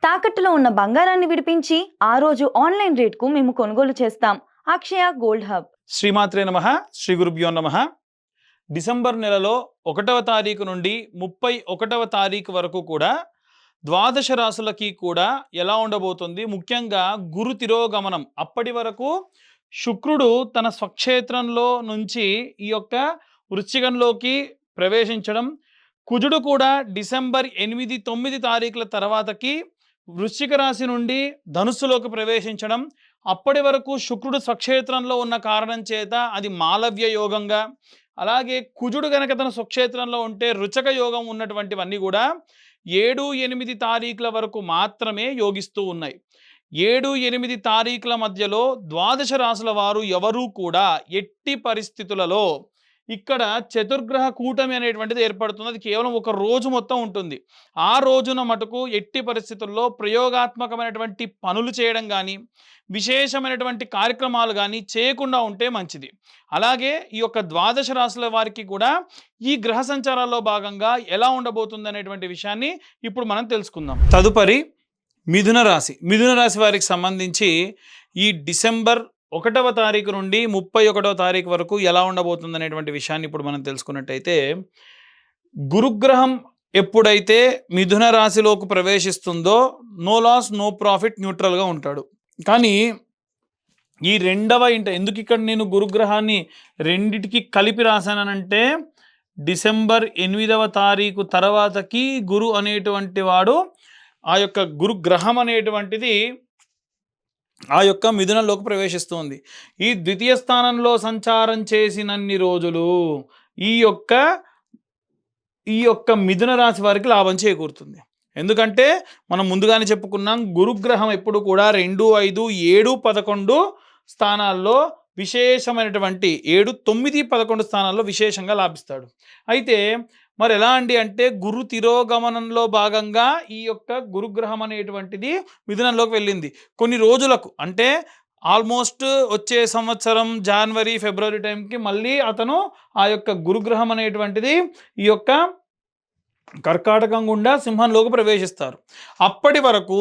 తాకట్టులో ఉన్న బంగారాన్ని విడిపించి ఆ రోజు ఆన్లైన్ రేట్‌కు మేము కొనుగోలు చేస్తాం. అక్షయ గోల్డ్ హబ్. శ్రీమాత్రే నమః. శ్రీ గురుభ్యో నమః. డిసెంబర్ నెలలో 1వ తారీఖు నుండి 31వ తారీఖు వరకు కూడా ద్వాదశ రాశులకి కూడా ఎలా ఉండబోతుంది, ముఖ్యంగా గురు తిరోగమనం అప్పటి వరకు శుక్రుడు తన స్వక్షేత్రంలో నుంచి ఈ యొక్క వృశ్చికంలోకి ప్రవేశించడం, కుజుడు కూడా డిసెంబర్ 8, 9 తారీఖుల తర్వాతకి వృశ్చిక రాశి నుండి ధనుస్సులోకి ప్రవేశించడం, అప్పటి వరకు శుక్రుడు స్వక్షేత్రంలో ఉన్న కారణం చేత అది మాలవ్య యోగంగా, అలాగే కుజుడు గనక తన స్వక్షేత్రంలో ఉంటే రుచక యోగం ఉన్నటువంటివన్నీ కూడా 7, 8 తారీఖుల వరకు మాత్రమే యోగిస్తూ ఉన్నాయి. 7, 8 తారీఖుల మధ్యలో ద్వాదశ రాశుల వారు ఎవరూ కూడా ఎట్టి పరిస్థితులలో ఇక్కడ చతుర్గ్రహ కూటమి అనేటువంటిది ఏర్పడుతుంది. అది కేవలం ఒక రోజు మొత్తం ఉంటుంది. ఆ రోజున మటుకు ఎట్టి పరిస్థితుల్లో ప్రయోగాత్మకమైనటువంటి పనులు చేయడం కానీ, విశేషమైనటువంటి కార్యక్రమాలు కానీ చేయకుండా ఉంటే మంచిది. అలాగే ఈ యొక్క ద్వాదశ రాశుల వారికి కూడా ఈ గ్రహ సంచారాల్లో భాగంగా ఎలా ఉండబోతుంది అనేటువంటి విషయాన్ని ఇప్పుడు మనం తెలుసుకుందాం. తదుపరి మిథున రాశి. మిథున రాశి వారికి సంబంధించి ఈ డిసెంబర్ 1వ తారీఖు నుండి 31వ తారీఖు వరకు ఎలా ఉండబోతుంది అనేటువంటి విషయాన్ని ఇప్పుడు మనం తెలుసుకున్నట్టయితే, గురుగ్రహం ఎప్పుడైతే మిథున రాశిలోకి ప్రవేశిస్తుందో నో లాస్ నో ప్రాఫిట్, న్యూట్రల్గా ఉంటాడు. కానీ ఈ రెండవ ఇంట ఎందుకు ఇక్కడ నేను గురుగ్రహాన్ని రెండిటికి కలిపి రాశానంటే, డిసెంబర్ 8వ తారీఖు తర్వాతకి గురు అనేటువంటి వాడు ఆ యొక్క గురుగ్రహం అనేటువంటిది ఆ యొక్క మిథునంలోకి ప్రవేశిస్తుంది. ఈ ద్వితీయ స్థానంలో సంచారం చేసినన్ని రోజులు ఈ యొక్క మిథున రాశి వారికి లాభం చేకూరుతుంది. ఎందుకంటే మనం ముందుగానే చెప్పుకున్నాం, గురుగ్రహం ఎప్పుడు కూడా 2, 5, 7, 11 స్థానాల్లో విశేషమైనటువంటి 7, 9, 11 స్థానాల్లో విశేషంగా లాభిస్తాడు. అయితే మరి ఎలా అంటే గురు తిరోగమనంలో భాగంగా ఈ యొక్క గురుగ్రహం అనేటువంటిది మిథునంలోకి వెళ్ళింది. కొన్ని రోజులకు అంటే ఆల్మోస్ట్ వచ్చే సంవత్సరం జనవరి, ఫిబ్రవరి టైంకి మళ్ళీ అతను ఆ యొక్క గురుగ్రహం అనేటువంటిది ఈ యొక్క కర్కాటకం గుండా సింహంలోకి ప్రవేశిస్తారు. అప్పటి వరకు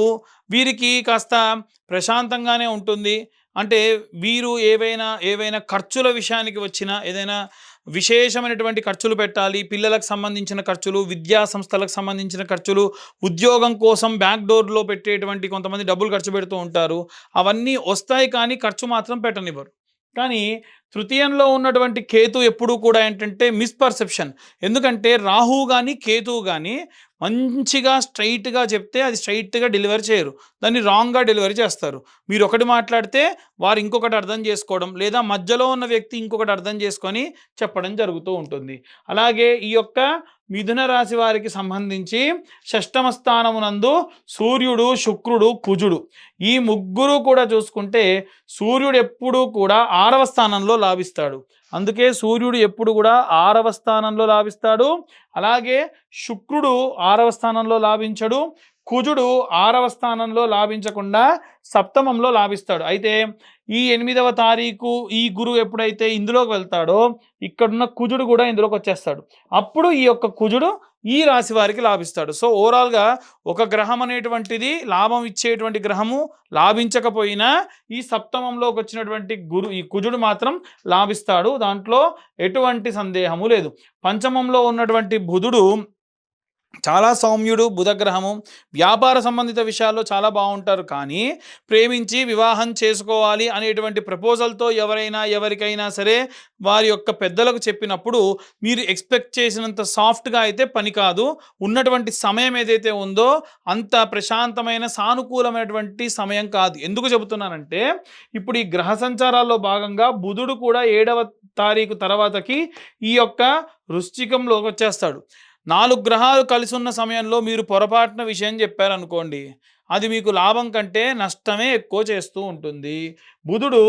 వీరికి కాస్త ప్రశాంతంగానే ఉంటుంది. అంటే వీరు ఏవైనా ఖర్చుల విషయానికి వచ్చినా, ఏదైనా విశేషమైనటువంటి ఖర్చులు పెట్టాలి, పిల్లలకు సంబంధించిన ఖర్చులు, విద్యా సంస్థలకు సంబంధించిన ఖర్చులు, ఉద్యోగం కోసం బ్యాక్ డోర్లో పెట్టేటువంటి కొంతమంది డబ్బులు ఖర్చు పెడుతూ ఉంటారు. అవన్నీ వస్తాయి కానీ ఖర్చు మాత్రం పెట్టనివ్వరు. కానీ తృతీయంలో ఉన్నటువంటి కేతు ఎప్పుడూ కూడా ఏంటంటే మిస్పర్సెప్షన్. ఎందుకంటే రాహువు కానీ కేతువు కానీ మంచిగా స్ట్రైట్గా చెప్తే అది స్ట్రైట్గా డెలివరీ చేయరు, దాన్ని రాంగ్గా డెలివరీ చేస్తారు. మీరు ఒకటి మాట్లాడితే వారు ఇంకొకటి అర్థం చేసుకోవడం, లేదా మధ్యలో ఉన్న వ్యక్తి ఇంకొకటి అర్థం చేసుకొని చెప్పడం జరుగుతూ ఉంటుంది. అలాగే ఈ యొక్క మిథున రాశి వారికి సంబంధించి షష్టమ స్థానమునందు సూర్యుడు, శుక్రుడు, కుజుడు ఈ ముగ్గురు కూడా చూసుకుంటే సూర్యుడు ఎప్పుడూ కూడా 6వ స్థానంలో లాభిస్తాడు. అందుకే సూర్యుడు ఎప్పుడు కూడా 6వ స్థానంలో లాభిస్తాడు. అలాగే శుక్రుడు 6వ స్థానంలో లాభించడు. కుజుడు 6వ స్థానంలో లాభించకుండా సప్తమంలో లాభిస్తాడు. అయితే ఈ 8వ తారీఖు ఈ గురువు ఎప్పుడైతే ఇందులోకి వెళ్తాడో ఇక్కడున్న కుజుడు కూడా ఇందులోకి వచ్చేస్తాడు. అప్పుడు ఈ యొక్క కుజుడు ఈ రాశి వారికి లాభిస్తాడు. సో ఓవరాల్గా ఒక గ్రహం అనేటువంటిది లాభం ఇచ్చేటువంటి గ్రహము లాభించకపోయినా ఈ సప్తమంలోకి వచ్చినటువంటి ఈ కుజుడు మాత్రం లాభిస్తాడు. దాంట్లో ఎటువంటి సందేహము లేదు. పంచమంలో ఉన్నటువంటి బుధుడు చాలా సౌమ్యుడు, బుధగ్రహము. వ్యాపార సంబంధిత విషయాల్లో చాలా బాగుంటారు. కానీ ప్రేమించి వివాహం చేసుకోవాలి అనేటువంటి ప్రపోజల్తో ఎవరికైనా సరే వారి యొక్క పెద్దలకు చెప్పినప్పుడు మీరు ఎక్స్పెక్ట్ చేసినంత సాఫ్ట్గా అయితే పని కాదు. ఉన్నటువంటి సమయం ఏదైతే ఉందో అంత ప్రశాంతమైన సానుకూలమైనటువంటి సమయం కాదు. ఎందుకు చెబుతున్నానంటే, ఇప్పుడు ఈ గ్రహ సంచారాల్లో భాగంగా బుధుడు కూడా 7వ తారీఖు తర్వాతకి ఈ యొక్క వృశ్చికంలోకి వచ్చేస్తాడు. 4 గ్రహాలు కలిసి ఉన్న సమయంలో మీరు పొరపాటున విషయం చెప్పారనుకోండి, అది మీకు లాభం కంటే నష్టమే ఎక్కువ చేస్తూ ఉంటుంది. బుధుడు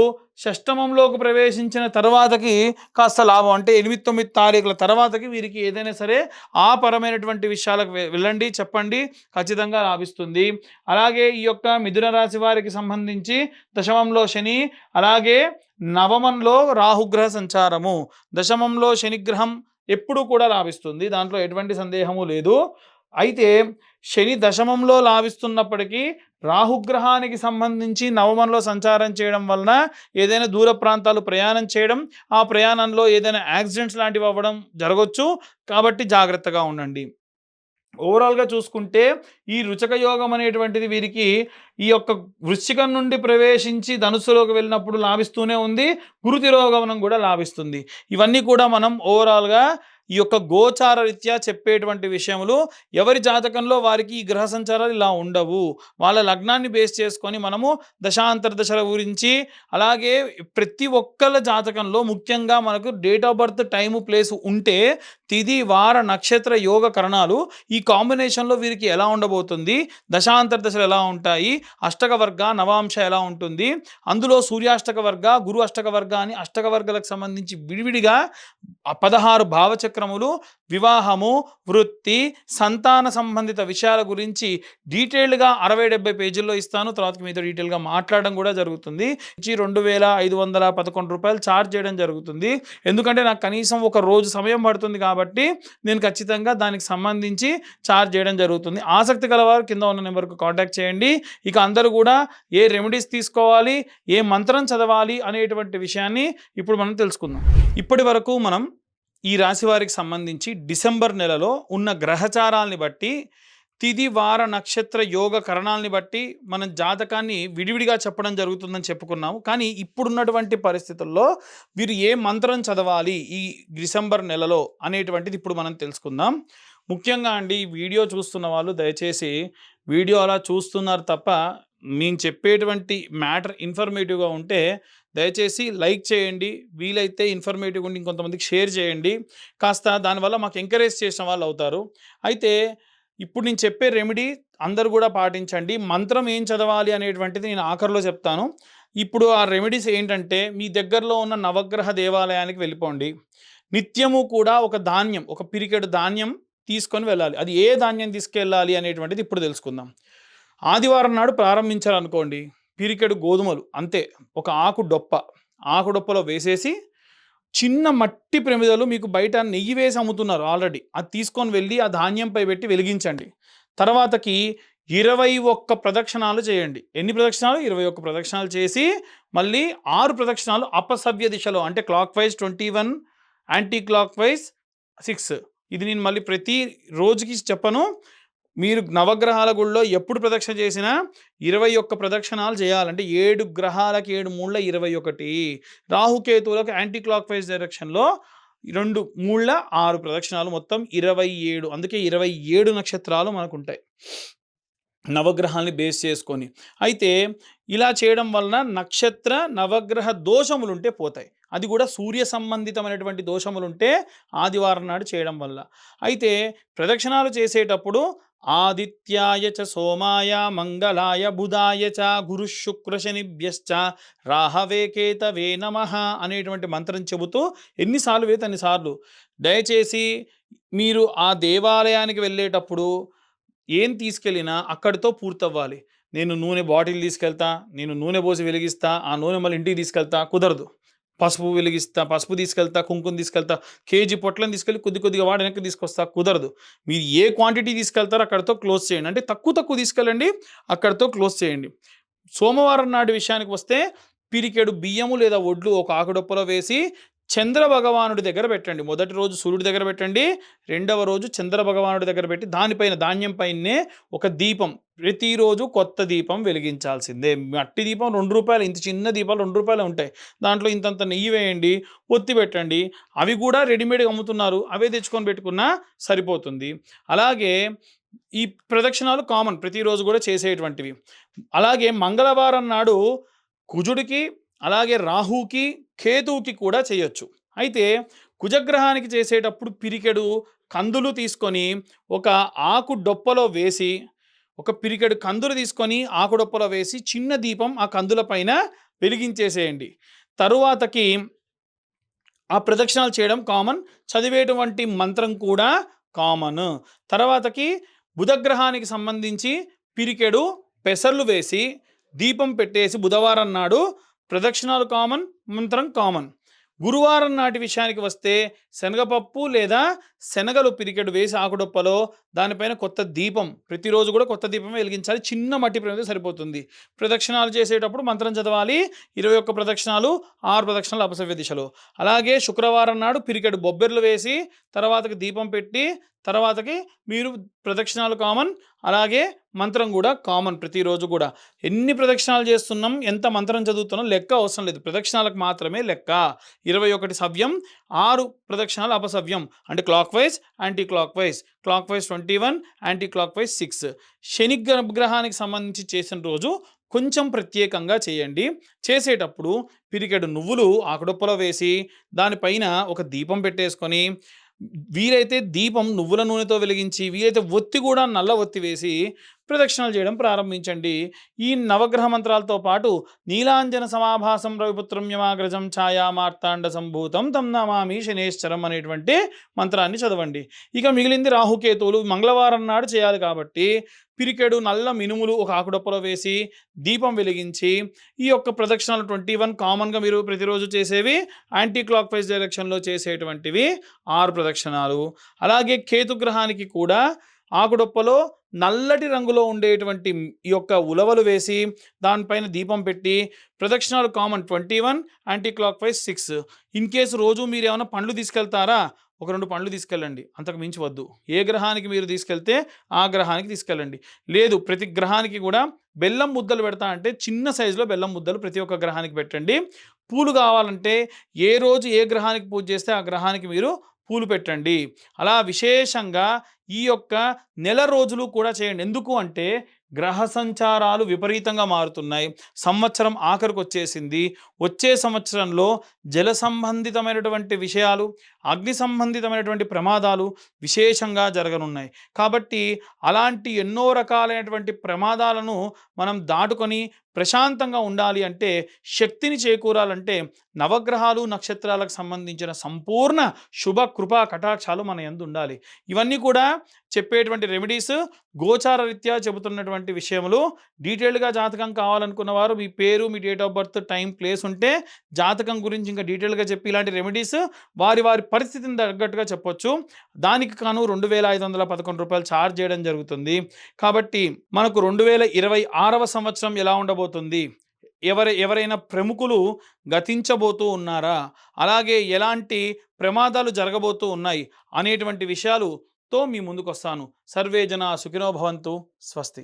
షష్టమంలోకి ప్రవేశించిన తర్వాతకి కాస్త లాభం, అంటే 8, 9 తారీఖుల తర్వాతకి వీరికి ఏదైనా సరే ఆ పరమైనటువంటి విషయాలకు వెళ్ళండి, చెప్పండి, ఖచ్చితంగా లాభిస్తుంది. అలాగే ఈ యొక్క మిథున రాశి వారికి సంబంధించి దశమంలో శని, అలాగే నవమంలో రాహుగ్రహ సంచారము, దశమంలో శనిగ్రహం ఎప్పుడు కూడా లాభిస్తుంది. దాంట్లో ఎటువంటి సందేహము లేదు. అయితే శని దశమంలో లాభిస్తున్నప్పటికీ రాహుగ్రహానికి సంబంధించి నవమంలో సంచారం చేయడం వలన ఏదైనా దూర ప్రాంతాలు ప్రయాణం చేయడం, ఆ ప్రయాణంలో ఏదైనా యాక్సిడెంట్స్ లాంటివి అవ్వడం జరగవచ్చు. కాబట్టి జాగ్రత్తగా ఉండండి. ఓవరాల్‌గా చూసుకుంటే ఈ రుచక యోగం అనేటువంటిది వీరికి ఈ యొక్క వృశ్చికం నుండి ప్రవేశించి ధనుస్సులోకి వెళ్ళినప్పుడు లాభిస్తూనే ఉంది. గురు తిరోగమనం కూడా లాభిస్తుంది. ఇవన్నీ కూడా మనం ఓవరాల్‌గా ఈ యొక్క గోచార రీత్యా చెప్పేటువంటి విషయములు. ఎవరి జాతకంలో వారికి ఈ గ్రహ సంచారాలు ఇలా ఉండవు. వాళ్ళ లగ్నాన్ని బేస్ చేసుకొని మనము దశాంతర దశల గురించి, అలాగే ప్రతి ఒక్కళ్ళ జాతకంలో ముఖ్యంగా మనకు date of birth, time, place ఉంటే తిథి, వార, నక్షత్ర, యోగ కరణాలు ఈ కాంబినేషన్‌లో వీరికి ఎలా ఉండబోతుంది, దశాంతర దశలు ఎలా ఉంటాయి, అష్టక వర్గ, నవాంశ ఎలా ఉంటుంది, అందులో సూర్యాష్టక వర్గ, గురు అష్టక వర్గ అని అష్టక వర్గాలకు సంబంధించి విడివిడిగా 16 భావచక్రములు, వివాహము, వృత్తి, సంతాన సంబంధిత విషయాల గురించి డీటెయిల్డ్‌గా 60-70 పేజీల్లో ఇస్తాను. తర్వాతకి మీతో డీటెయిల్‌గా మాట్లాడడం కూడా జరుగుతుంది. రూ. 2511 చార్జ్ చేయడం జరుగుతుంది. ఎందుకంటే నాకు కనీసం ఒక రోజు సమయం పడుతుంది కాబట్టి నేను ఖచ్చితంగా దానికి సంబంధించి చార్జ్ చేయడం జరుగుతుంది. ఆసక్తి గలవారు కింద ఉన్న నెంబర్‌కు కాంటాక్ట్ చేయండి. ఇక అందరూ కూడా ఏ రెమెడీస్ తీసుకోవాలి, ఏ మంత్రం చదవాలి అనేటువంటి విషయాన్ని ఇప్పుడు మనం తెలుసుకుందాం. ఇప్పటి వరకు మనం ఈ రాశి వారికి సంబంధించి డిసెంబర్ నెలలో ఉన్న గ్రహచారాల్ని బట్టి, తిథి, వార, నక్షత్ర, యోగ కరణాలని బట్టి మనం జాతకాన్ని విడివిడిగా చెప్పడం జరుగుతుందని చెప్పుకున్నాము. కానీ ఇప్పుడున్నటువంటి పరిస్థితుల్లో వీరు ఏ మంత్రం చదవాలి ఈ డిసెంబర్ నెలలో అనేటువంటిది ఇప్పుడు మనం తెలుసుకుందాం. ముఖ్యంగా అండి, ఈ వీడియో చూస్తున్న వాళ్ళు దయచేసి వీడియో అలా చూస్తున్నారు తప్ప మేము చెప్పేటువంటి మ్యాటర్ ఇన్ఫర్మేటివ్గా ఉంటే దయచేసి లైక్ చేయండి. వీలైతే ఇన్ఫర్మేటివ్గా ఉండి ఇంకొంతమందికి షేర్ చేయండి. కాస్త దానివల్ల మాకు ఎంకరేజ్ చేసిన వాళ్ళు అవుతారు. అయితే ఇప్పుడు నేను చెప్పే రెమెడీ అందరూ కూడా పాటించండి. మంత్రం ఏం చదవాలి అనేటువంటిది నేను ఆఖరిలో చెప్తాను. ఇప్పుడు ఆ రెమెడీస్ ఏంటంటే, మీ దగ్గరలో ఉన్న నవగ్రహ దేవాలయానికి వెళ్ళిపోండి. నిత్యము కూడా ఒక ధాన్యం, ఒక పిరికెడు ధాన్యం తీసుకొని వెళ్ళాలి. అది ఏ ధాన్యం తీసుకెళ్ళాలి అనేటువంటిది ఇప్పుడు తెలుసుకుందాం. ఆదివారం నాడు ప్రారంభించాలనుకోండి, పిరికెడు గోధుమలు అంతే, ఒక ఆకు డొప్పలో వేసేసి, చిన్న మట్టి ప్రమిదలు మీకు బయట నెయ్యి వేసి అమ్ముతున్నారు ఆల్రెడీ, అది తీసుకొని వెళ్ళి ఆ ధాన్యంపై పెట్టి వెలిగించండి. తర్వాతకి 21 ప్రదక్షిణాలు చేయండి. ఎన్ని ప్రదక్షిణాలు? 21 ప్రదక్షిణాలు చేసి మళ్ళీ 6 ప్రదక్షిణాలు అపసవ్య దిశలో, అంటే clock wise 21, anti clock wise 6. ఇది నేను మళ్ళీ ప్రతి రోజుకి చెప్పను. మీరు నవగ్రహాల గుళ్ళో ఎప్పుడు ప్రదక్షిణ చేసినా 21 ప్రదక్షిణాలు చేయాలంటే 7 గ్రహాలకి 7 మూళ్ళ 21, రాహుకేతువులకు యాంటీ క్లాక్ వైజ్ డైరెక్షన్లో 2 మూళ్ళ 6 ప్రదక్షిణాలు, మొత్తం 27. అందుకే 27 నక్షత్రాలు మనకు ఉంటాయి నవగ్రహాల్ని బేస్ చేసుకొని. అయితే ఇలా చేయడం వలన నక్షత్ర నవగ్రహ దోషములుంటే పోతాయి. అది కూడా సూర్య సంబంధితమైనటువంటి దోషములుంటే ఆదివారం నాడు చేయడం వల్ల. అయితే ప్రదక్షిణాలు చేసేటప్పుడు ఆదిత్యాయ చ సోమాయ మంగళాయ బుధాయ చ గురు శుక్ర శనిభ్యశ్చ రాహవే కేతవే నమః అనేటువంటి మంత్రం చెబుతూ ఎన్నిసార్లు వేతే అన్నిసార్లు. దయచేసి మీరు ఆ దేవాలయానికి వెళ్ళేటప్పుడు ఏం తీసుకెళ్ళినా అక్కడితో పూర్తవ్వాలి. నేను నూనె బాటిల్ తీసుకెళ్తా, నేను నూనె పోసి వెలిగిస్తా, ఆ నూనె మళ్ళీ ఇంటికి తీసుకెళ్తా, కుదరదు. పసుపు తీసుకెళ్తా, కుంకుమ తీసుకెళ్తా, కేజీ పొట్లను తీసుకెళ్ళి కొద్దిగా వాడి వెనక్కి తీసుకొస్తా, కుదరదు. మీరు ఏ క్వాంటిటీ తీసుకెళ్తారో అక్కడితో క్లోజ్ చేయండి. అంటే తక్కువ తీసుకెళ్ళండి, అక్కడితో క్లోజ్ చేయండి. సోమవారం నాడు విషయానికి వస్తే, పిరికెడు బియ్యము లేదా వడ్లు ఒక ఆకుడొప్పలో వేసి చంద్ర భగవానుడి దగ్గర పెట్టండి. మొదటి రోజు సూర్యుడి దగ్గర పెట్టండి, రెండవ రోజు చంద్ర భగవానుడి దగ్గర పెట్టి దానిపైన ధాన్యం పైనే ఒక దీపం, ప్రతిరోజు కొత్త దీపం వెలిగించాల్సిందే. మట్టి దీపం ₹2, ఇంత చిన్న దీపాలు ₹2 ఉంటాయి. దాంట్లో ఇంతంత నెయ్యి వేయండి, ఒత్తి పెట్టండి. అవి కూడా రెడీమేడ్గా అమ్ముతున్నారు, అవే తెచ్చుకొని పెట్టుకున్నా సరిపోతుంది. అలాగే ఈ ప్రదక్షిణాలు కామన్, ప్రతిరోజు కూడా చేసేటువంటివి. అలాగే మంగళవారం నాడు కుజుడికి, అలాగే రాహుకి, కేతువుకి కూడా చేయొచ్చు. అయితే కుజగ్రహానికి చేసేటప్పుడు పిరికెడు కందులు తీసుకొని ఒక ఆకు డొప్పలో వేసి, ఒక పిరికెడు కందులు తీసుకొని ఆకు డొప్పలో వేసి చిన్న దీపం ఆ కందుల పైన వెలిగించేసేయండి. తరువాతకి ఆ ప్రదక్షిణాలు చేయడం కామన్, చదివేటువంటి మంత్రం కూడా కామన్. తర్వాతకి బుధగ్రహానికి సంబంధించి పిరికెడు పెసర్లు వేసి దీపం పెట్టేసి బుధవారం నాడు ప్రదక్షిణాలు కామన్, మంత్రం కామన్. గురువారం నాటి విషయానికి వస్తే శనగపప్పు లేదా శనగలు పిరికెడు వేసి ఆకుడొప్పలో దానిపైన కొత్త దీపం, ప్రతిరోజు కూడా కొత్త దీపం వెలిగించాలి. చిన్న మట్టి ప్రమిద సరిపోతుంది. ప్రదక్షిణాలు చేసేటప్పుడు మంత్రం చదవాలి. 21 ప్రదక్షిణాలు, 6 ప్రదక్షిణాలు అపసవ్య దిశలో. అలాగే శుక్రవారం నాడు పిరికెడు బొబ్బెర్లు వేసి తర్వాతకి దీపం పెట్టి తర్వాతకి మీరు ప్రదక్షిణాలు కామన్, అలాగే మంత్రం కూడా కామన్. ప్రతిరోజు కూడా ఎన్ని ప్రదక్షిణాలు చేస్తున్నాం, ఎంత మంత్రం చదువుతున్నాం లెక్క అవసరం లేదు. ప్రదక్షిణాలకు మాత్రమే లెక్క. 21 సవ్యం, 6 ప్రదక్షిణాలు అపసవ్యం. అంటే clock wise, anti clock wise. Clock wise 21, anti clock wise 6. శని గ్రహానికి సంబంధించి చేసిన రోజు కొంచెం ప్రత్యేకంగా చేయండి. చేసేటప్పుడు పిరికెడు నువ్వులు ఆకుడొప్పలో వేసి దానిపైన ఒక దీపం పెట్టేసుకొని, వీలైతే దీపం నువ్వుల నూనెతో వెలిగించి, వీలైతే ఒత్తి కూడా నల్ల ఒత్తి వేసి ప్రదక్షిణాలు చేయడం ప్రారంభించండి. ఈ నవగ్రహ మంత్రాలతో పాటు నీలాంజన సమాభాసం రవిపుత్రం యమాగ్రజం ఛాయా మార్తాండ సంభూతం తం నమామి శనేశ్వరం అనేటువంటి మంత్రాన్ని చదవండి. ఇక మిగిలింది రాహుకేతువులు మంగళవారం నాడు చేయాలి కాబట్టి పిరికెడు నల్ల మినుములు ఒక ఆకుడొప్పలో వేసి దీపం వెలిగించి ఈ యొక్క ప్రదక్షిణాలు 21 కామన్గా మీరు ప్రతిరోజు చేసేవి, యాంటీ క్లాక్ వైజ్ డైరెక్షన్లో చేసేటువంటివి 6 ప్రదక్షిణాలు. అలాగే కేతుగ్రహానికి కూడా ఆకుడొప్పలో నల్లటి రంగులో ఉండేటువంటి ఈ యొక్క ఉలవలు వేసి దానిపైన దీపం పెట్టి ప్రదక్షిణాలు common 21, anti clock wise 6. In case రోజు మీరు ఏమైనా పండ్లు తీసుకెళ్తారా, ఒక 2 పండ్లు తీసుకెళ్ళండి, అంతకు మించి వద్దు. ఏ గ్రహానికి మీరు తీసుకెళ్తే ఆ గ్రహానికి తీసుకెళ్ళండి. లేదు ప్రతి గ్రహానికి కూడా బెల్లం ముద్దలు పెడతా అంటే చిన్న సైజులో బెల్లం ముద్దలు ప్రతి ఒక్క గ్రహానికి పెట్టండి. పూలు కావాలంటే ఏ రోజు ఏ గ్రహానికి పూజ చేస్తే ఆ గ్రహానికి మీరు పూలు పెట్టండి. అలా విశేషంగా ఈ యొక్క నెల రోజులు కూడా చేయండి. ఎందుకు అంటే గ్రహ సంచారాలు విపరీతంగా మారుతున్నాయి. సంవత్సరం ఆఖరికి వచ్చేసింది. వచ్చే సంవత్సరంలో జల సంబంధితమైనటువంటి విషయాలు, అగ్ని సంబంధితమైనటువంటి ప్రమాదాలు విశేషంగా జరగనున్నాయి. కాబట్టి అలాంటి ఎన్నో రకాలైనటువంటి ప్రమాదాలను మనం దాటుకొని ప్రశాంతంగా ఉండాలి అంటే, శక్తిని చేకూరాలంటే నవగ్రహాలు నక్షత్రాలకు సంబంధించిన సంపూర్ణ శుభ కృపా కటాక్షాలు మన యందు ఉండాలి. ఇవన్నీ కూడా చెప్పేటువంటి రెమెడీస్ గోచార రీత్యా చెబుతున్నటువంటి విషయములు. డీటెయిల్డ్గా జాతకం కావాలనుకున్న వారు మీ పేరు, మీ date of birth, time, place ఉంటే జాతకం గురించి ఇంకా డీటెయిల్గా చెప్పి ఇలాంటి రెమెడీస్ వారి వారి పరిస్థితిని తగ్గట్టుగా చెప్పొచ్చు. దానికి కాను 2511 రూపాయలు ఛార్జ్ చేయడం జరుగుతుంది. కాబట్టి మనకు 2026వ సంవత్సరం ఎలా ఉండబోతుంది, ఎవరైనా ప్రముఖులు గతించబోతూ ఉన్నారా, అలాగే ఎలాంటి ప్రమాదాలు జరగబోతూ ఉన్నాయి అనేటువంటి విషయాలుతో మీ ముందుకు వస్తాను. సర్వే జనా సుఖినో భవంతు. స్వస్తి.